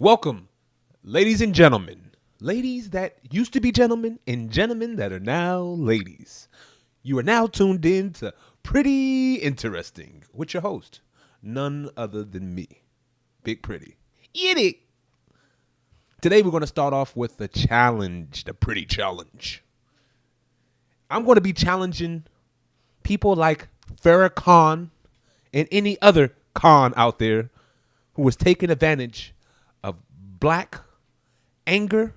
Welcome, ladies and gentlemen. Ladies that used to be gentlemen and gentlemen that are now ladies. You are now tuned in to Pretty Interesting with your host, none other than me, Big Pretty. Get it? Today we're going to start off with the challenge, the Pretty Challenge. I'm going to be challenging people like Farrakhan and any other con out there who was taking advantage of black anger.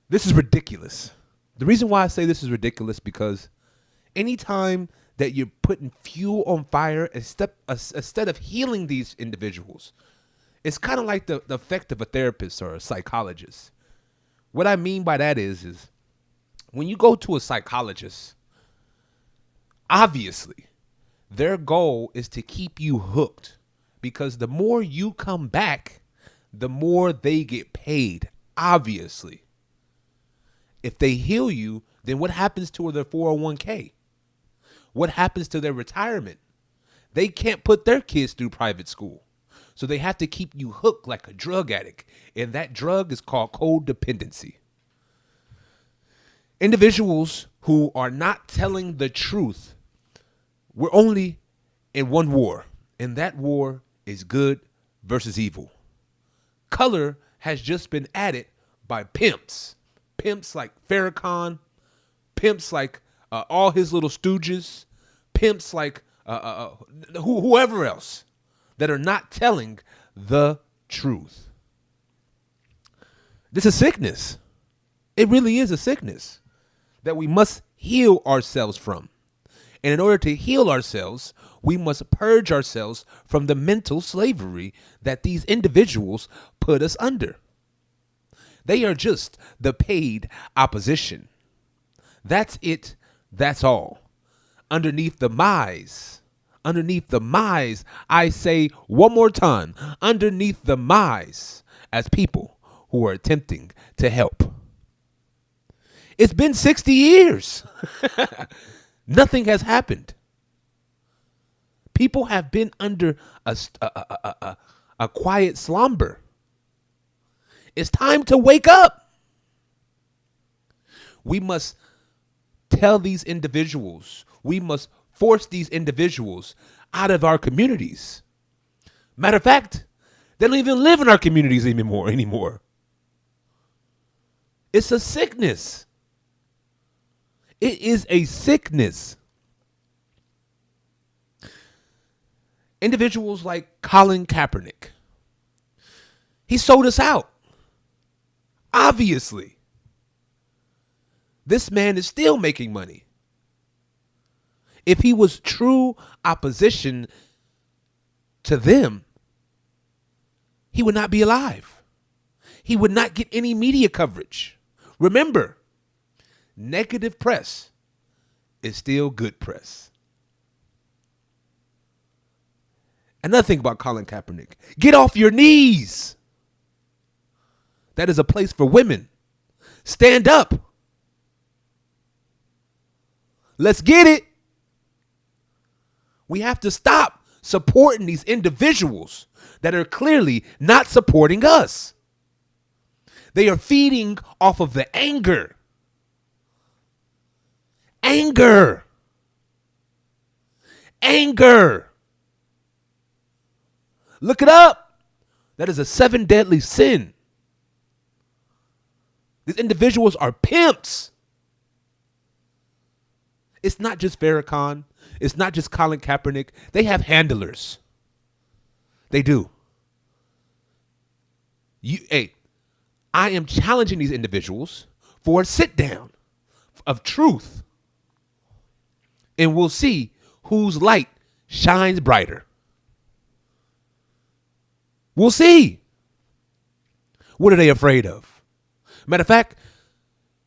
This is ridiculous. The reason why I say this is ridiculous because anytime that you're putting fuel on fire instead of healing these individuals, it's kind of like the effect of a therapist or a psychologist. What I mean by that is when you go to a psychologist, obviously their goal is to keep you hooked. Because the more you come back, the more they get paid, obviously. If they heal you, then what happens to their 401k? What happens to their retirement? They can't put their kids through private school. So they have to keep you hooked like a drug addict. And that drug is called codependency. Individuals who are not telling the truth, we're only in one war. And that war is good versus evil. Color has just been added by pimps. Pimps like Farrakhan, pimps like all his little stooges, pimps like whoever else that are not telling the truth. This is sickness. It really is a sickness that we must heal ourselves from. And in order to heal ourselves, we must purge ourselves from the mental slavery that these individuals put us under. They are just the paid opposition. That's it. That's all. Underneath the mise, I say one more time, underneath the mise as people who are attempting to help. It's been 60 years. Nothing has happened. People have been under a quiet slumber. It's time to wake up. We must tell these individuals, we must force these individuals out of our communities. Matter of fact, they don't even live in our communities anymore. It's a sickness. It is a sickness. Individuals like Colin Kaepernick, he sold us out. Obviously. This man is still making money. If he was true opposition to them, he would not be alive. He would not get any media coverage. Remember, negative press is still good press. Another thing about Colin Kaepernick, get off your knees. That is a place for women. Stand up. Let's get it. We have to stop supporting these individuals that are clearly not supporting us. They are feeding off of the anger. Anger. Look it up. That is a 7 deadly sin. These individuals are pimps. It's not just Farrakhan. It's not just Colin Kaepernick. They have handlers. They do. I am challenging these individuals for a sit down of truth. And we'll see whose light shines brighter. We'll see. What are they afraid of? Matter of fact,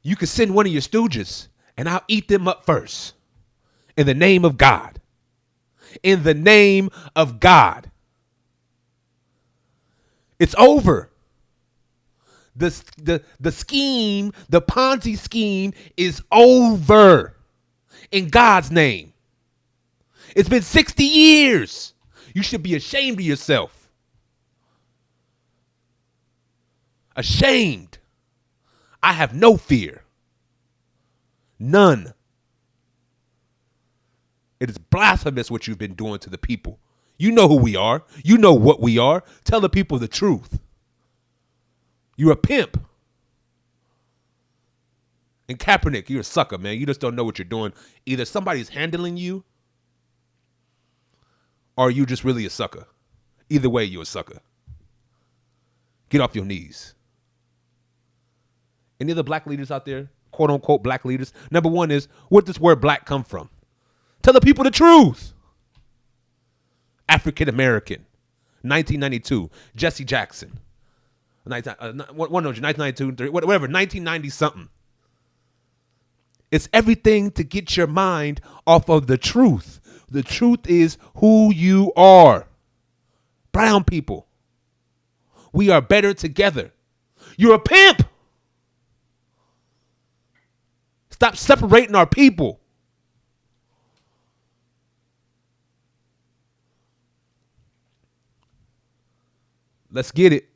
you could send one of your stooges and I'll eat them up first. In the name of God. In the name of God. It's over. The scheme, the Ponzi scheme is over. In God's name. It's been 60 years. You should be ashamed of yourself. ashamed. I have no fear. None. It is blasphemous what you've been doing to the people. You know who we are. You know what we are. Tell the people the truth. You're a pimp. And Kaepernick, you're a sucker, man. You just don't know what you're doing. Either somebody's handling you or you just really a sucker. Either way, you're a sucker. Get off your knees. Any other black leaders out there? Quote unquote black leaders. Number one is, where does this word black come from? Tell the people the truth. African American. 1992. Jesse Jackson. 1992, whatever, 1990 something. It's everything to get your mind off of the truth. The truth is who you are. Brown people. We are better together. You're a pimp. Stop separating our people. Let's get it.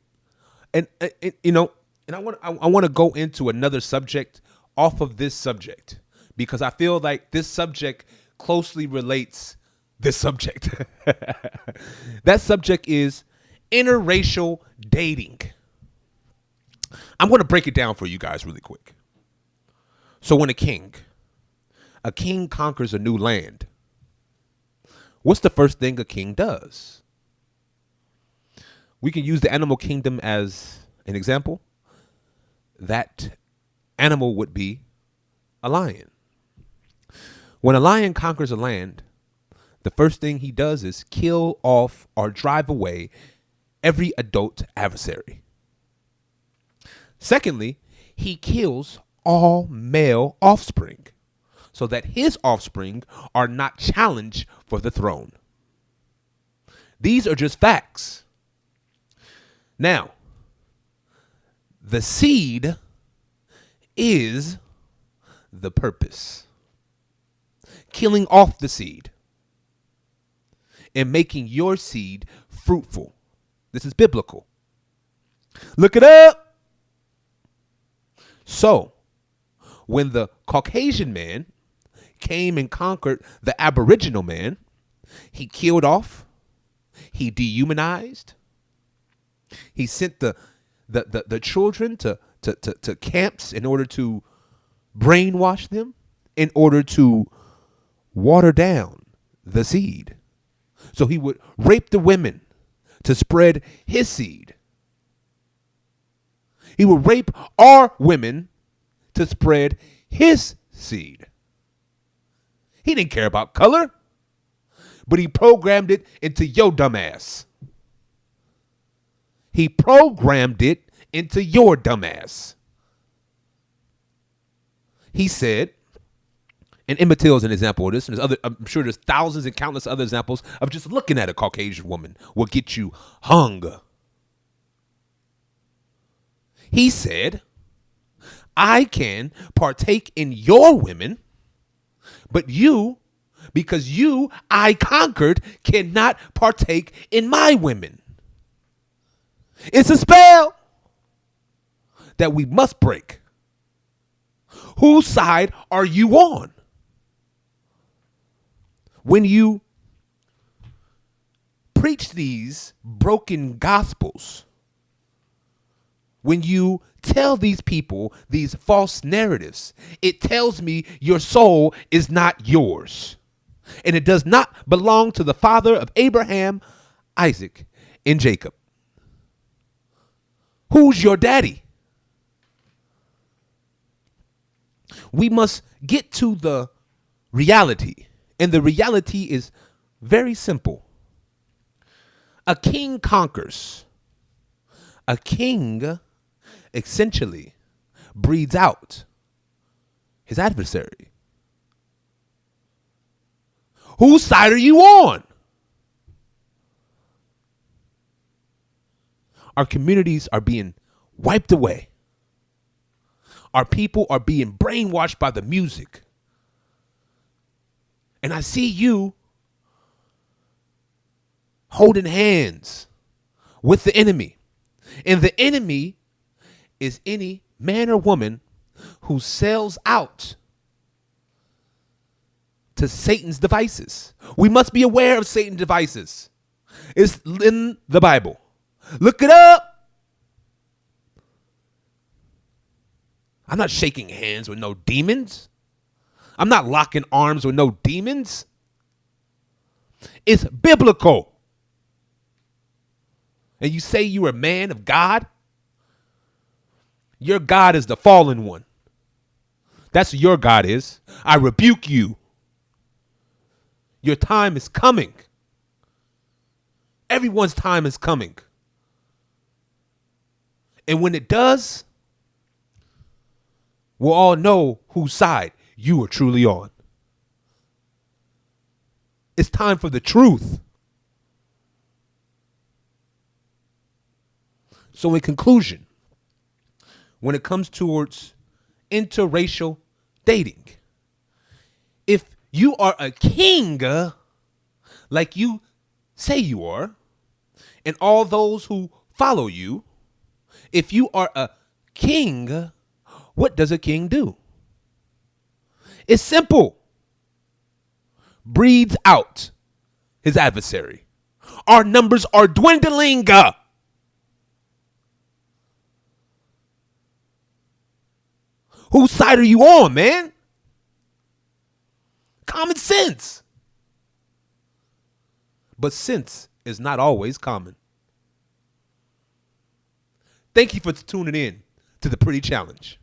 And I want to go into another subject off of this subject because I feel like this subject closely relates this subject. That subject is interracial dating. I'm going to break it down for you guys really quick. So when a king conquers a new land, what's the first thing a king does? We can use the animal kingdom as an example. That animal would be a lion. When a lion conquers a land, the first thing he does is kill off or drive away every adult adversary. Secondly, he kills all male offspring so that his offspring are not challenged for the throne. These are just facts. Now, the seed is the purpose. Killing off the seed and making your seed fruitful. This is biblical. Look it up. So, when the Caucasian man came and conquered the Aboriginal man, he killed off, he dehumanized, he sent the children to camps in order to brainwash them, in order to water down the seed. So he would rape the women to spread his seed. He would rape our women to spread his seed. He didn't care about color, but he programmed it into your dumb ass. He programmed it into your dumb ass. He said, and Emmett Till is an example of this, and I'm sure there's thousands and countless other examples of just looking at a Caucasian woman will get you hung. He said, I can partake in your women, but you, because you I conquered, cannot partake in my women. It's a spell that we must break. Whose side are you on? When you preach these broken gospels, when you tell these people these false narratives, it tells me your soul is not yours. And it does not belong to the father of Abraham, Isaac, and Jacob. Who's your daddy? We must get to the reality. And the reality is very simple. A king conquers. A king essentially breeds out his adversary. Whose side are you on? Our communities are being wiped away. Our people are being brainwashed by the music. And I see you holding hands with the enemy. And the enemy is any man or woman who sells out to Satan's devices. We must be aware of Satan's devices. It's in the Bible. Look it up. I'm not shaking hands with no demons. I'm not locking arms with no demons. It's biblical. And you say you're a man of God? Your God is the fallen one. That's what your God is. I rebuke you. Your time is coming. Everyone's time is coming. And when it does, we'll all know whose side you are truly on. It's time for the truth. So in conclusion, when it comes towards interracial dating, if you are a king, like you say you are, and all those who follow you, if you are a king, what does a king do? It's simple. Breeds out his adversary. Our numbers are dwindling. Whose side are you on, man? Common sense. But sense is not always common. Thank you for tuning in to the Pretty Challenge.